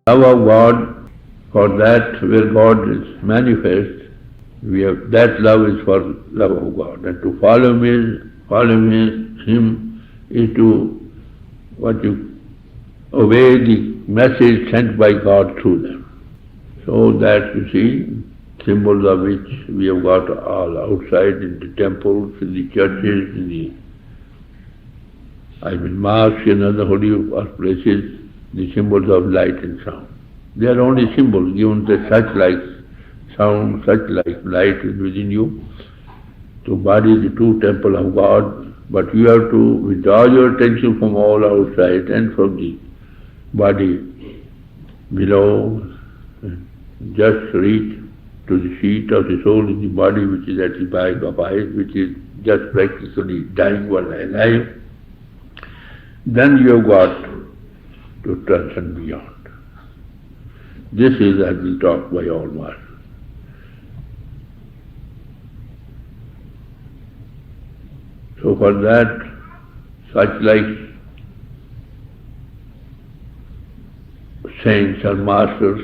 Love of God, for that where God is manifest, that love is for love of God. And to follow Him is to obey the message sent by God through them. So that you see, symbols of which we have got all outside in the temples, in the churches, mosques and other holy places, the symbols of light and sound. They are only symbols given that such like sound, such like light is within you. So body is the true temple of God, but you have to withdraw your attention from all outside and from the body below, just reach to the seat of the soul in the body, which is at the back of eyes, which is just practically dying while alive. Then you have got to transcend beyond. This is as we taught by all masters. So for that, such like saints or masters,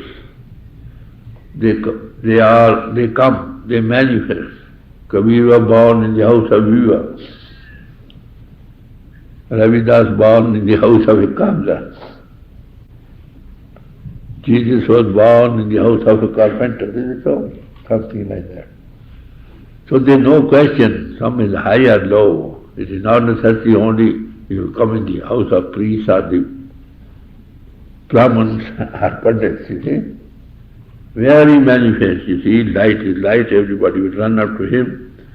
they come, they manifest. Kabir was born in the house of Viva. Ravidas born in the house of Ekamsa. Jesus was born in the house of a carpenter. Is it so? Something like that. So there is no question, some is high or low. It is not necessarily only you come in the house of priests or the Brahmins or Pandits, you see. Where he manifests, you see, light is light, everybody will run up to him.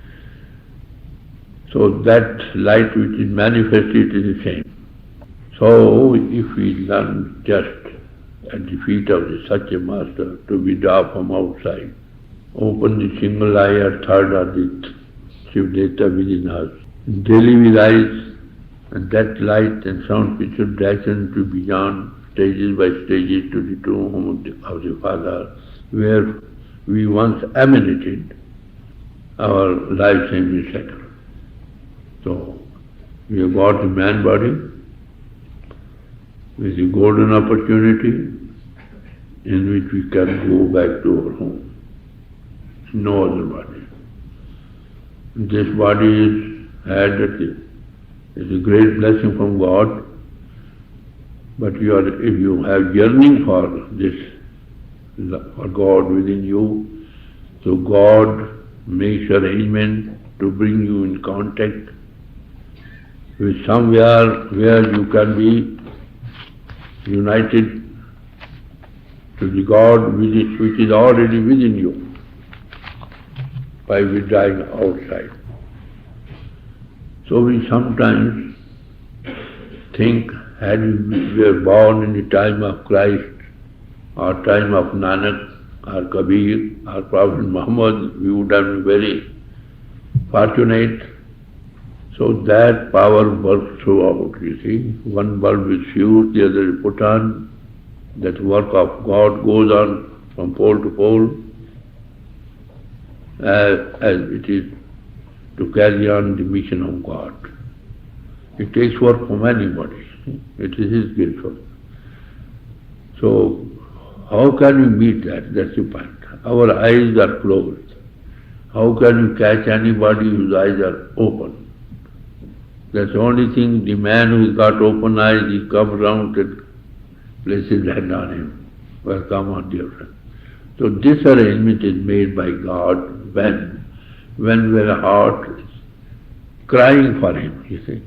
So that light which is manifested is the same. So if we learn just at the feet of such a master to withdraw from outside, open the single eye or third or the Shivdeta within us, daily with eyes, and that light and sound which should direction to beyond, stages by stages, to the true home of the Father, where we once emanated, our lifetime is settled. So, we have got the man body with a golden opportunity in which we can go back to our home. No other body. This body is a great blessing from God, but if you have yearning for this, for God within you, so God makes arrangement to bring you in contact with somewhere where you can be united to the God which is already within you by withdrawing outside. So we sometimes think, had we were born in the time of Christ, or time of Nanak, or Kabir, or Prophet Muhammad, we would have been very fortunate. So that power works throughout, you see. One bulb is fused, the other is put on. That work of God goes on from pole to pole, as it is to carry on the mission of God. It takes work from anybody. It is His gift. So, how can we meet that? That's the point. Our eyes are closed. How can we catch anybody whose eyes are open? That's the only thing. The man who's got open eyes, he comes round and places hand on him. Welcome, our dear friend. So this arrangement is made by God when our heart is crying for Him, you see.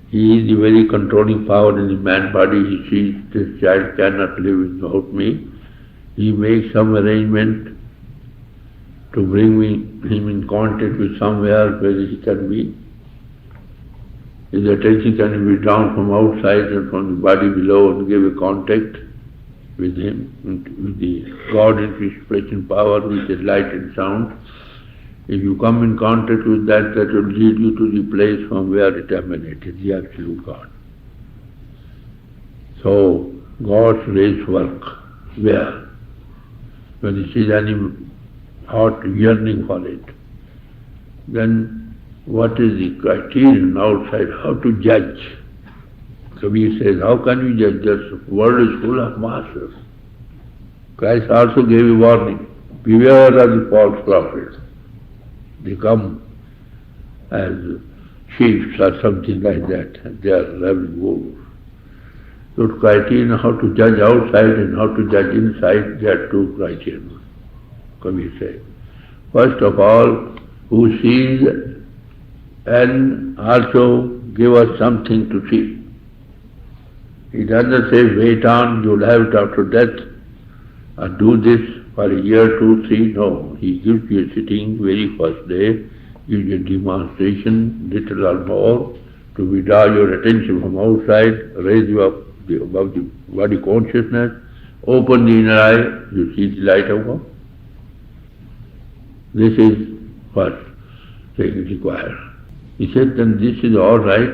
He is the very controlling power in the man body. He sees this child cannot live without me. He makes some arrangement to bring him in contact with somewhere where he can be. His attention can be drawn from outside and from the body below and give a contact with him, with the God inspiration power, which is light and sound. If you come in contact with that, that will lead you to the place from where it emanated, the absolute God. So, God's race work, where? When He sees any heart yearning for it, then what is the criterion outside? How to judge? Kabir says, how can you judge? This world is full of masters. Christ also gave a warning. Beware of the false prophets. They come as chiefs or something like that, and they are having wars. So criterion how to judge outside and how to judge inside, there are two criteria, Kabir said. First of all, who sees and also give us something to see. He doesn't say, wait on, you'll have it after death, or do this for a year, 2, 3. No, he gives you a sitting very first day, gives you a demonstration, little or more, to withdraw your attention from outside, raise you up above the body consciousness, open the inner eye, you see the light of God. This is first thing required. He said, then this is all right.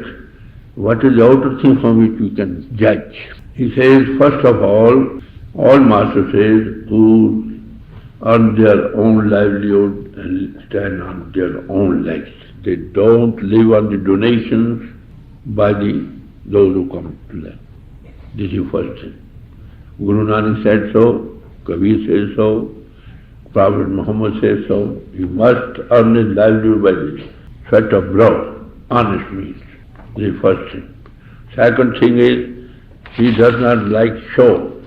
What is the outer thing from which we can judge? He says, first of all Master says, who earn their own livelihood and stand on their own legs. They don't live on the donations by those who come to them. This is first thing. Guru Nanak said so, Kabir says so, Prophet Muhammad says so. You must earn his livelihood by the sweat of brow, honest means. This is first thing. Second thing is, he does not like show.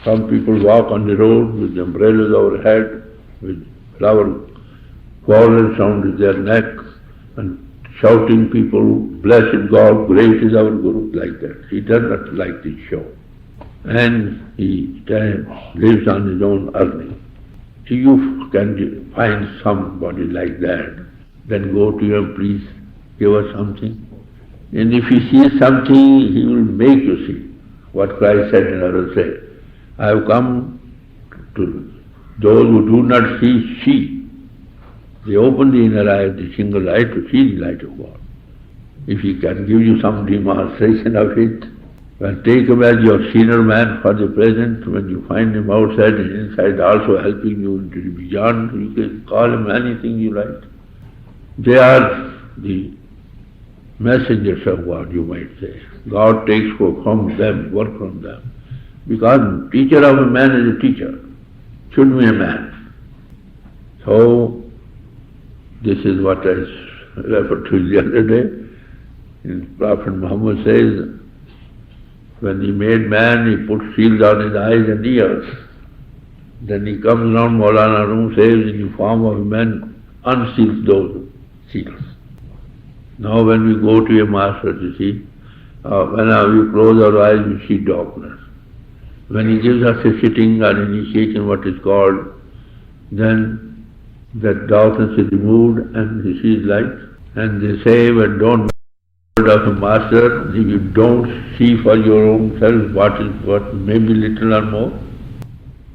Some people walk on the road with umbrellas overhead, with flower flowers around their neck, and shouting people, blessed God, great is our Guru, like that. He does not like this show. And he lives on his own earning. If you can find somebody like that, then go to him, please give us something. And if he sees something, he will make you see. What Christ said in others say, I have come to those who do not see. They open the inner eye, the single eye, to see the light of God. If he can give you some demonstration of it, well, take him as your senior man for the present. When you find him outside and inside also helping you into the beyond, you can call him anything you like. They are the messengers of God, you might say. God takes from them, work from them. Because teacher of a man is a teacher, should be a man. So, this is what I referred to the other day. And Prophet Muhammad says, when he made man, he put seals on his eyes and ears. Then he comes around, Maulana Room says, in the form of a man, unseals those seals. Now when we go to a master, you see, when we close our eyes, we see darkness. When he gives us a sitting or initiation, what is called, then that darkness is removed and he sees light. And they say, when don't be of a master, if you don't see for your own self what may be little or more.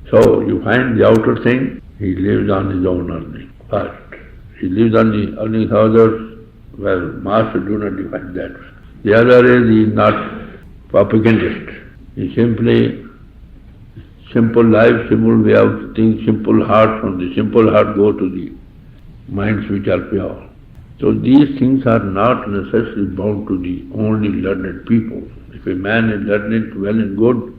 So you find the outer thing, he lives on his own earning. First, he lives on the earnings of others, well, master do not define that. The other is he is not propagandist. He simply simple life, simple way of things, simple heart. From the simple heart go to the minds which are pure. So these things are not necessarily bound to the only learned people. If a man is learned, well and good,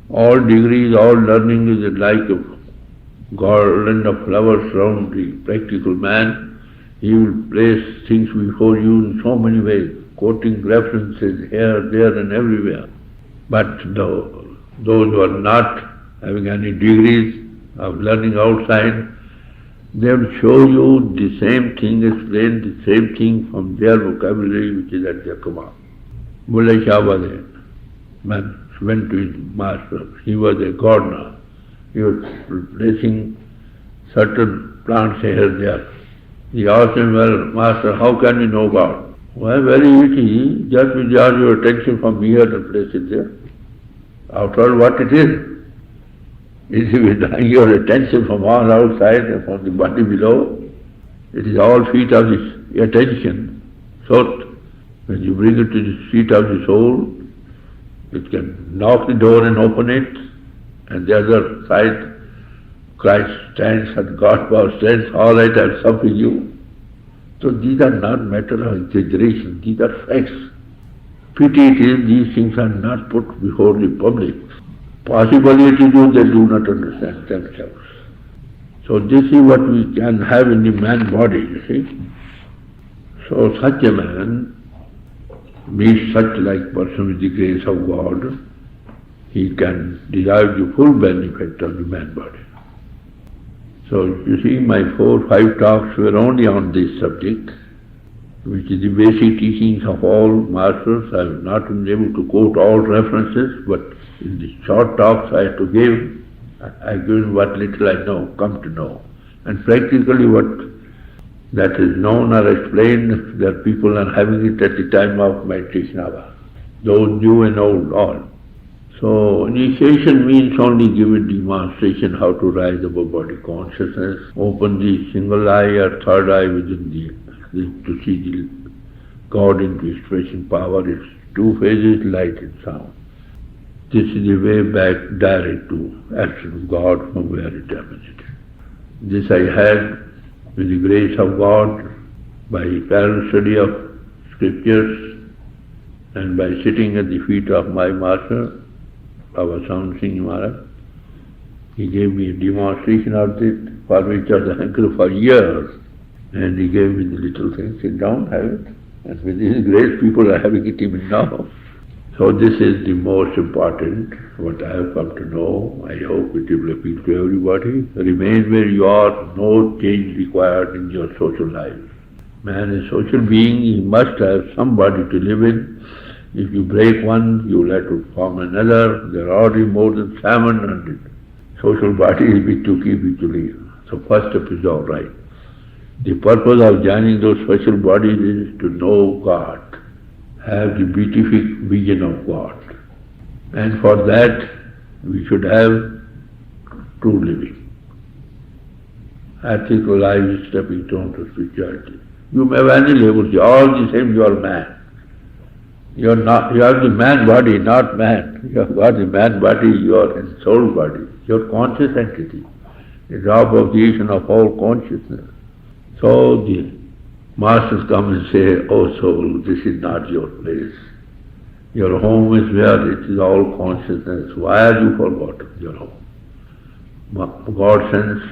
all degrees, all learning is like a garland of flowers around the practical man. He will place things before you in so many ways, quoting references here, there and everywhere. But those who are not having any degrees of learning outside, they will show you the same thing, explain the same thing from their vocabulary which is at their command. Mullah Shah was a man, went to his master. He was a gardener. He was placing certain plants here and there. He asked him, well, master, how can we know God? Well, very easy. Just withdraw your attention from here and place it there. After all, what it is withdrawing your attention from all outside and from the body below. It is all feet of the attention. So, when you bring it to the feet of the soul, it can knock the door and open it, and the other side, Christ stands and God power stands, all right, I'll suffer you. So these are not matter of exaggeration, these are facts. Pity it is these things are not put before the public. Possibly it is they do not understand themselves. So this is what we can have in the man body, you see. So such a man meets such like person with the grace of God, he can derive the full benefit of the man body. So you see, my 4 or 5 talks were only on this subject, which is the basic teachings of all masters. I have not been able to quote all references, but in the short talks I have to give, I give what little I know, come to know. And practically what that is known or explained, that people are having it at the time of meditation hour, those new and old, all. So initiation means only giving demonstration how to rise above body consciousness, open the single eye or third eye within to see the God into expression power. It's 2 phases, light and sound. This is the way back direct to absolute God from where it emanated. This I had with the grace of God by parallel study of scriptures and by sitting at the feet of my master, our SINGH Maharaj. He gave me a demonstration of it, for which I was thankful for years. And he gave me the little thing, sit down, have it. And with his grace, people are having it even now. So this is the most important, what I have come to know. I hope it will appeal to everybody. Remain where you are, no change required in your social life. Man is a social being, he must have somebody to live in. If you break one, you will have to form another. There are already more than 700 social bodies which to keep you to live. So first step is all right. The purpose of joining those special bodies is to know God, have the beatific vision of God. And for that, we should have true living. Ethical life is stepping stone to spirituality. You may have any labels, you are all the same, you are man. You are not, you have the man body, not man. You have got the man body, you are in soul body. You are conscious entity, the obligation of all consciousness. So the masters come and say, oh soul, this is not your place. Your home is where it is all consciousness. Why have you forgotten your home? God sends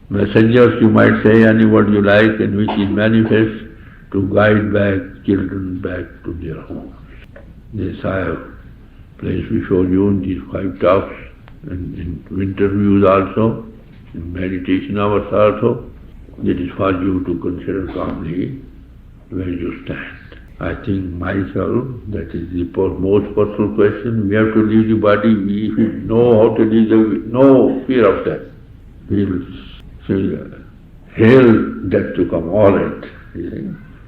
messengers, you might say, any word you like, in which He manifests to guide back children back to their homes. This I have placed before you in these 5 talks, and in interviews also, in meditation hours also. It is for you to consider calmly where you stand. I think myself, that is the most personal question. We have to leave the body. We know how to leave the, no fear of death. We will hail death to come, all right.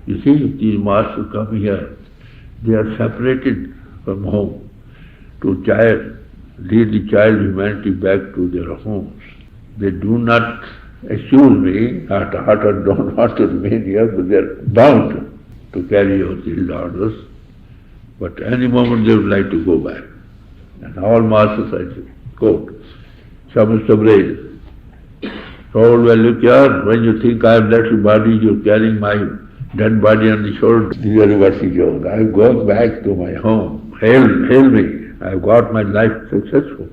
You see, these masters come here, they are separated from home to lead the child humanity back to their homes. They do not, excuse me, I don't want to remain here, but they are bound to carry out these orders. But any moment they would like to go back. And all masters I quote, Shamas Tabrez, told, well, look here, when you think I have left your body, you're carrying my dead body on the shoulder. You are going. I've gone back to my home. Hail me. I've got my life successful.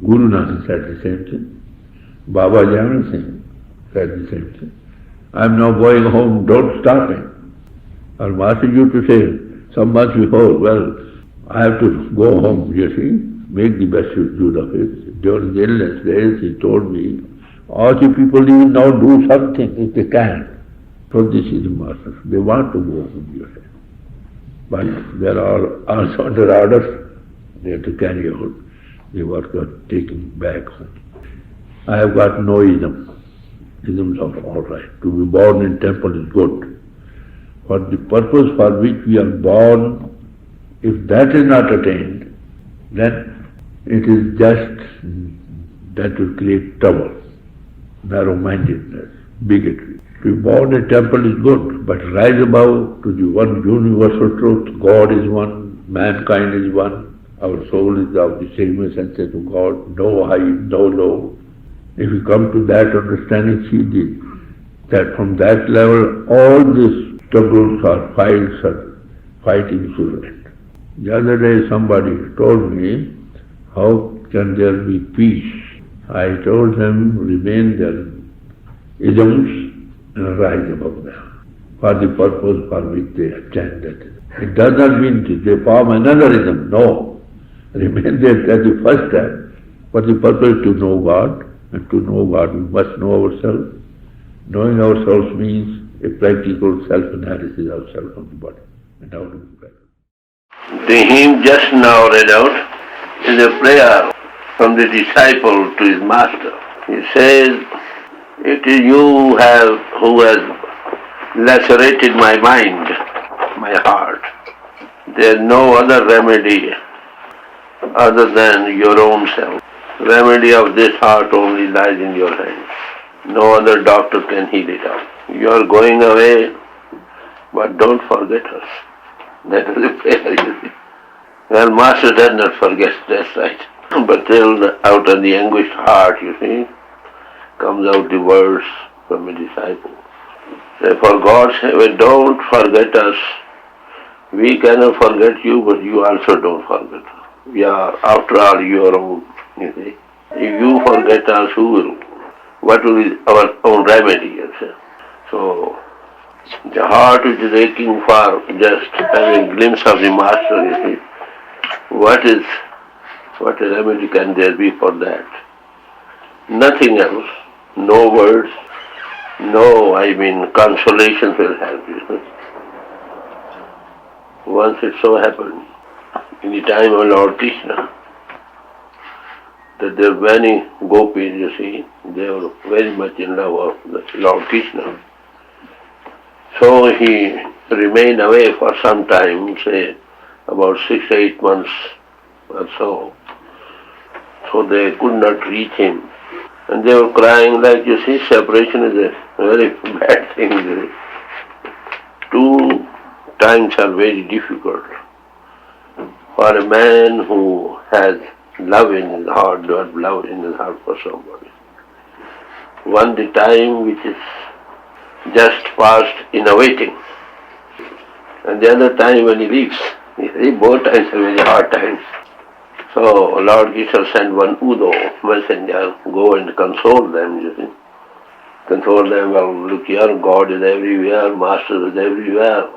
Guru Nanak said the same thing. Baba Jana Singh said the same thing. I'm now going home, don't stop me. I'm asking you to say, some months before, well, I have to go home, you see, make the best use of it. During the illness days, he told me, all the people even now do something if they can. So this is the master. They want to go home, you say. But there are also under orders, they have to carry out the work of taking back home. I have got no ism. Isms are all right. To be born in temple is good. For the purpose for which we are born, if that is not attained, then it is just that will create trouble, narrow-mindedness, bigotry. To be born in temple is good, but rise above to the one universal truth. God is one, mankind is one, our soul is of the same essence as God, no high, no low. If you come to that understanding, see that from that level all these struggles or fights or fighting children. The other day somebody told me, how can there be peace? I told them, remain their isms and rise above them, for the purpose for which they attended. It does not mean they form another ism, no. Remain there as the first step. For the purpose to know God, and to know God we must know ourselves. Knowing ourselves means a practical self-analysis of self and the body, and how to be better. The hymn just now read out is a prayer from the disciple to his master. He says, it is you who has lacerated my mind, my heart. There is no other remedy other than your own self. Remedy of this heart only lies in your hands. No other doctor can heal it out. You are going away, but don't forget us. That is the prayer, you see. Well, Master does not forget, that's right. But till out of the anguished heart, you see, comes out the words from a disciple. Say, for God's sake, don't forget us. We cannot forget you, but you also don't forget us. We are, after all, your own, you see. If you forget us, who will? What will be our own remedy, you see? So, the heart which is aching for just having a glimpse of the Master, you see, what a remedy can there be for that? Nothing else, no words, no, consolation will help you. Once it so happened, in the time of Lord Krishna, that there were many gopis, you see, they were very much in love of Lord Krishna. So he remained away for some time, say about 6 to 8 months or so. So they could not reach him. And they were crying like, you see, separation is a very bad thing. 2 times are very difficult. For a man who has love in his heart, to have love in his heart for somebody. One, the time which is just passed in awaiting, and the other time when he leaves. You see, both times are very hard times. So Lord Krishna sent one Udo messenger, go and console them, you see. Console them, well, look here, God is everywhere, Master is everywhere.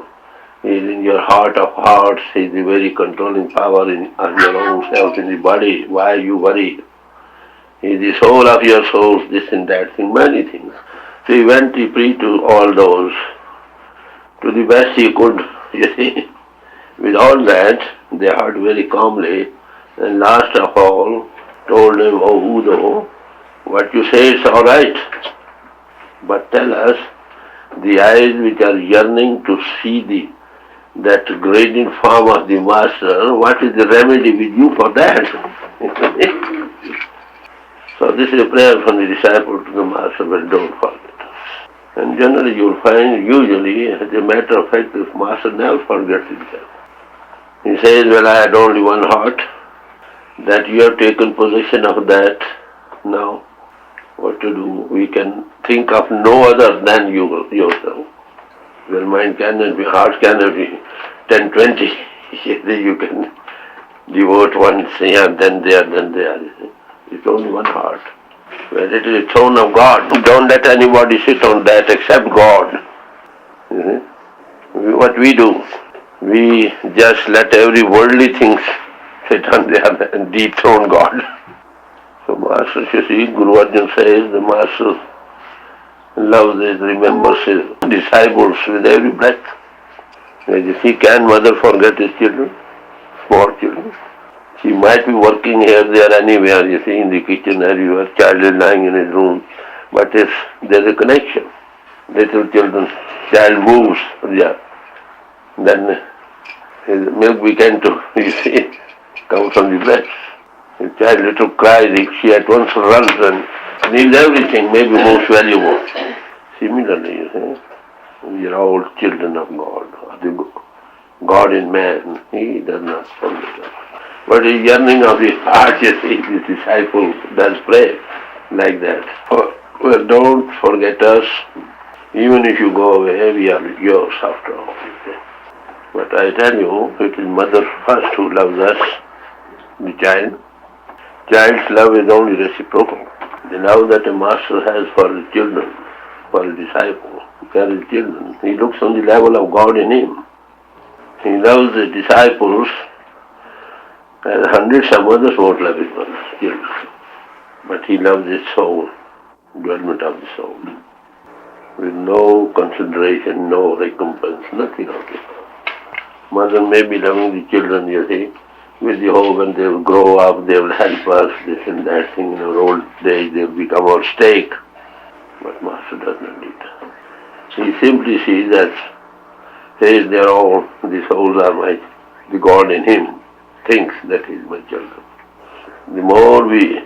He is in your heart of hearts, He is the very controlling power on your own self in the body. Why are you worried? He is the soul of your souls, this and that thing, many things. So he went, he preached to all those, to the best he could, you see. With all that, they heard very calmly, and last of all, told him, oh Udo, what you say is all right, but tell us, the eyes which are yearning to see that gradient form of the Master, what is the remedy with you for that? So this is a prayer from the disciple to the Master, but don't forget us. And generally you will find, usually, as a matter of fact, this Master never forgets himself. He says, well, I had only one heart, that you have taken possession of that. Now, what to do? We can think of no other than yourself. Your mind cannot be, heart cannot be 10, 20. You can devote one here, then there, then there. It's only one heart. Where it is a throne of God. Don't let anybody sit on that except God. What we do, we just let every worldly thing sit on there and dethrone God. So Master, you see, Guru Arjan says the Master loves his, remembers his disciples with every breath. As you see, can mother forget his children? Small children. She might be working here, there, anywhere, you see, in the kitchen, everywhere, child is lying in his room. But there's a connection. Little children, child moves, yeah. Then his milk began to, you see, come from the breast. The child little cries, she at once runs and leaves everything, maybe most valuable. Similarly, you see, we are all children of God. God in man, He does not forget us. But the yearning of the heart, you see, the disciple does pray like that. Well, don't forget us. Even if you go away, we are yours after all. But I tell you, it is mother first who loves us, the child. Child's love is only reciprocal. The love that a master has for his children, for his disciples, for his children, he looks on the level of God in him. He loves the disciples and hundreds of others won't love his children. But he loves his soul, development of the soul, with no consideration, no recompense, nothing of it. Mother may be loving the children, you see, with the hope when they will grow up, they will help us, this and that thing, in our old age, they will become our stake. But Master does not need that. He simply sees that, hey, they are all, the souls are the God in him thinks that he is my children. The more we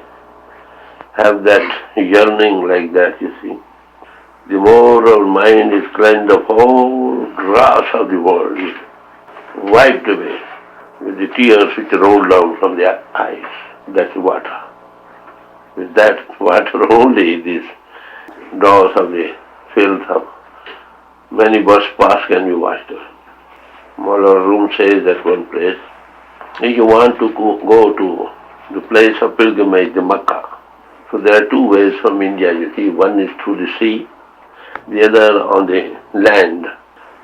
have that yearning like that, you see, the more our mind is cleansed of all dross of the world, wiped away with the tears which roll down from the eyes. That's water. With that water only, these dross of the filth of many births past can be washed away. Our room says at one place, if you want to go to the place of pilgrimage, the Makkah, so there are two ways from India, you see. One is through the sea, the other on the land.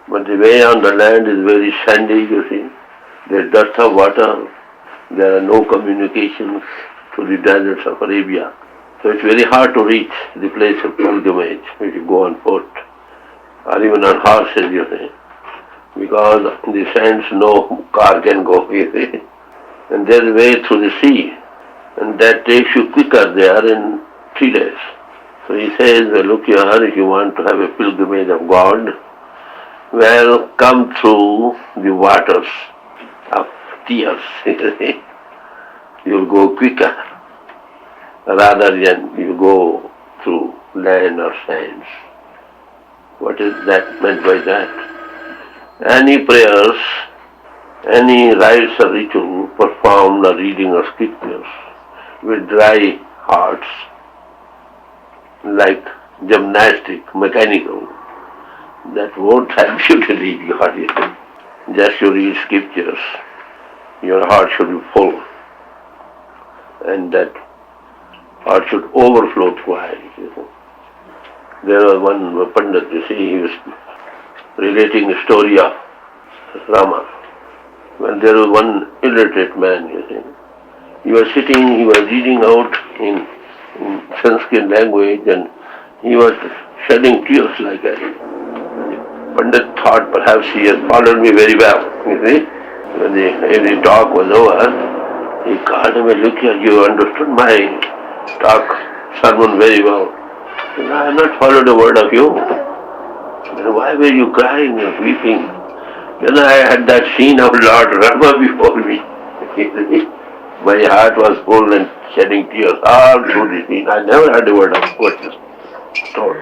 But the way on the land is very sandy, you see. There is dust of water. There are no communications to the deserts of Arabia. So it's very hard to reach the place of pilgrimage if you go on foot or even on horses, you see. Because in the sands no car can go, you see. And there's a way through the sea. And that takes you quicker there in 3 days. So he says, well, look here, if you want to have a pilgrimage of God, well, come through the waters of tears. You'll go quicker rather than you go through land or sands. What is that meant by that? Any prayers, any rites or ritual performed or reading of scriptures with dry hearts, like gymnastic, mechanical, that won't help you to read God. Just you read scriptures, your heart should be full, and that heart should overflow through eyes. There was one Pandit, you see, he was relating a story of Rama. When there was one illiterate man, you see, he was sitting, he was reading out in Sanskrit language, and he was shedding tears like that. The Pandit thought perhaps he has followed me very well, you see. When the talk was over, he called him and look here, you understood my talk, sermon very well. He said, I have not followed a word of you. Then why were you crying and weeping? Then I had that scene of Lord Rama before me. My heart was full and shedding tears all through the scene. I never heard a word of what you told.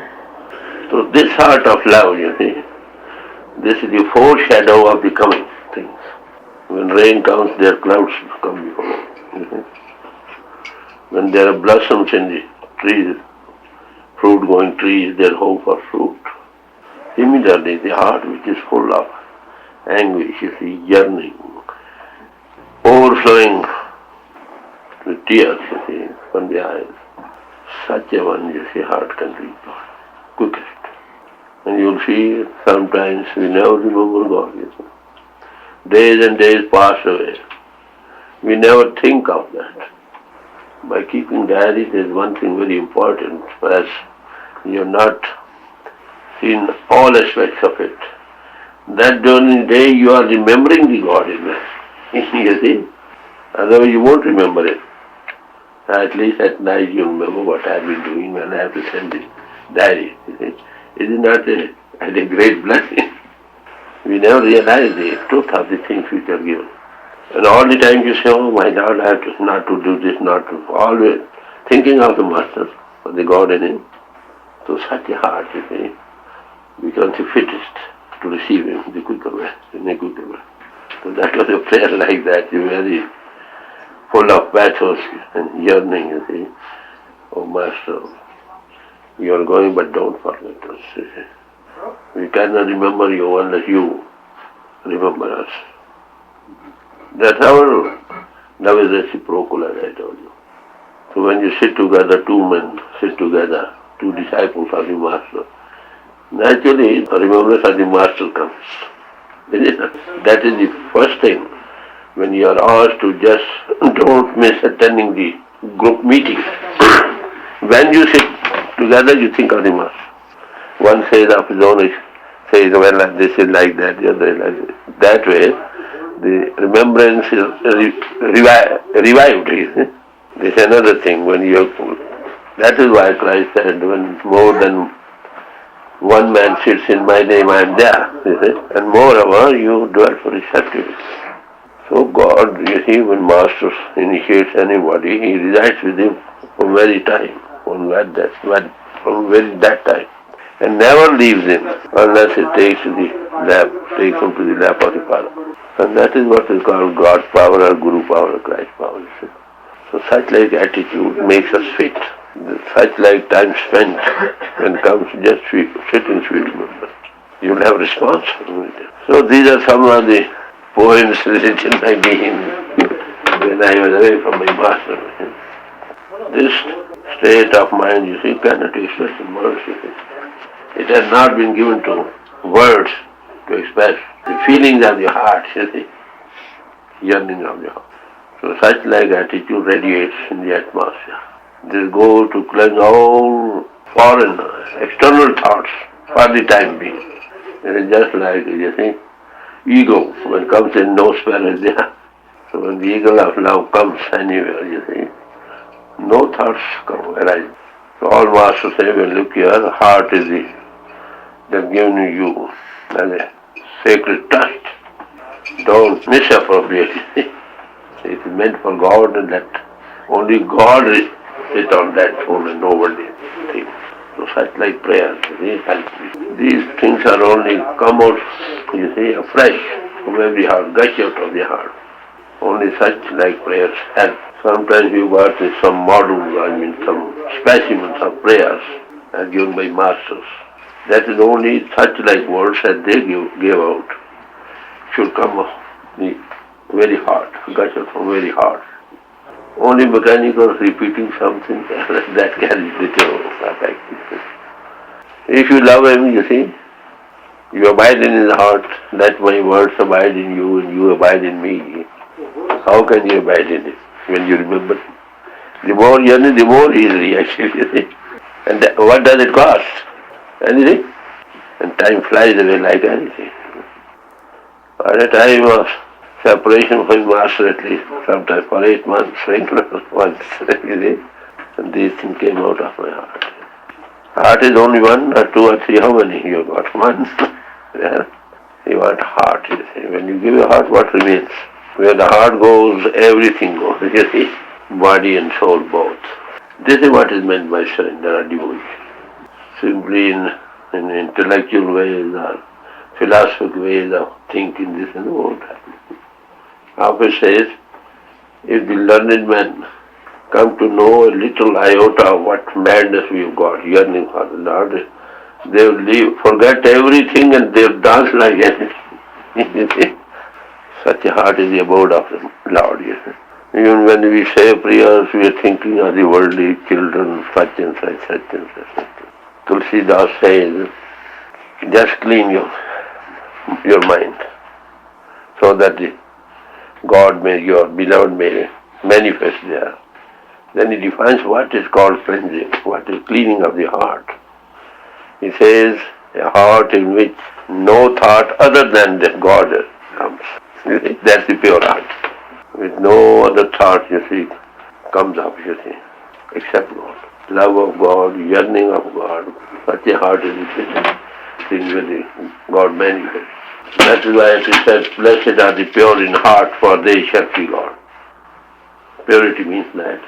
So this heart of love, you see, this is the foreshadow of the coming things. When rain comes, there are clouds come before. When there are blossoms in the trees, fruit-going trees, there is hope for fruit. Similarly, the heart which is full of anguish, you see, yearning, overflowing with tears, you see, from the eyes. Such a one, you see, heart can reach God quickest. And you'll see sometimes we never remember God, you see. Days and days pass away. We never think of that. By keeping diary, there's one thing very important, as you're not seen all aspects of it. That during the day you are remembering the God in that. You see? Otherwise you won't remember it. At least at night you remember what I've been doing when I have to send this diary. You see? Is it not a great blessing? We never realize the truth of the things which are given. And all the time you say, oh my God, I have to not to do this, not to, always thinking of the Master, of the God in him. So such a heart, you see, becomes the fittest to receive him the quicker way, in a quicker way. So that was a prayer like that, you very full of pathos and yearning, you see. Oh Master, you are going, but don't forget us. We cannot remember you unless you remember us. That's our love is reciprocal, as I told you. So when you sit together, two men sit together, two disciples of the Master, naturally remembrance of the Master comes. Isn't it? That is the first thing. When you are asked to just don't miss attending the group meeting. When you sit together, you think of the Master. One says of his own, says, well, this is like that, the other is like that. That way, the remembrance is revived. This is another thing. When you have, that is why Christ said, when more than one man sits in my name, I am there. You see? And moreover, you dwell for his activities. So God, you see, when Master initiates anybody, he resides with him from very time, from that time, and never leaves him unless he takes him to the lap of the Father. And that is what is called God's power or Guru power or Christ power. So such like attitude makes us fit. Such like time spent when comes just sit in sweet remembrance. You will have responsibility. So these are some of the poems written by me when I was away from my Master. This state of mind, you see, cannot express in words. It has not been given to words to express the feelings of your heart, you see, yearning of your heart. So such like attitude radiates in the atmosphere. They go to cleanse all foreign, external thoughts for the time being. It is just like, you see, ego, when it comes in, no spell is there. So when the eagle of love comes anywhere, you see, no thoughts arise. So all Masters say, well, look here, the heart is they've given you as a sacred trust. Don't misappropriate it. It is meant for God, and that only God sit on that throne and nobody thinks. So such like prayers, these things are only come out, you see, afresh from every heart, gush out of the heart. Only such like prayers help. Sometimes you got some models, some specimens of prayers given by Masters. That is only such like words that they gave out should come of the very heart, gush out from very heart. Only mechanical repeating something that carries little effect. If you love him, you see, you abide in his heart, let my words abide in you and you abide in me. How can you abide in it when you remember him? The more yearning, the more easily actually, you see. And what does it cost? Anything? And time flies away like anything. At a time of separation from Master, at least, sometimes for 8 months, regular once, you see. And these things came out of my heart. Heart is only one or two or three, how many? You got one. Yeah. You want heart, you see. When you give your heart, what remains? Where the heart goes, everything goes, you see. Body and soul both. This is what is meant by surrender or devotion. Simply in intellectual ways or philosophical ways of thinking this and won't happen. Prophet says, if the learned men come to know a little iota of what madness we've got, yearning for the Lord, they will forget everything and they will dance like anything. Such a heart is the abode of the Lord. Yes. Even when we say prayers, we are thinking of the worldly children, such and such, such and such. Tulsidas says, just clean your mind so that God may, your beloved may manifest there. Then he defines what is called cleansing, what is cleaning of the heart. He says, a heart in which no thought other than that God comes. You see? That's the pure heart. With no other thought, you see, comes up, you see, except God. Love of God, yearning of God, such a heart is the thing with God manifests. That is why it is said, blessed are the pure in heart, for they shall see God. Purity means that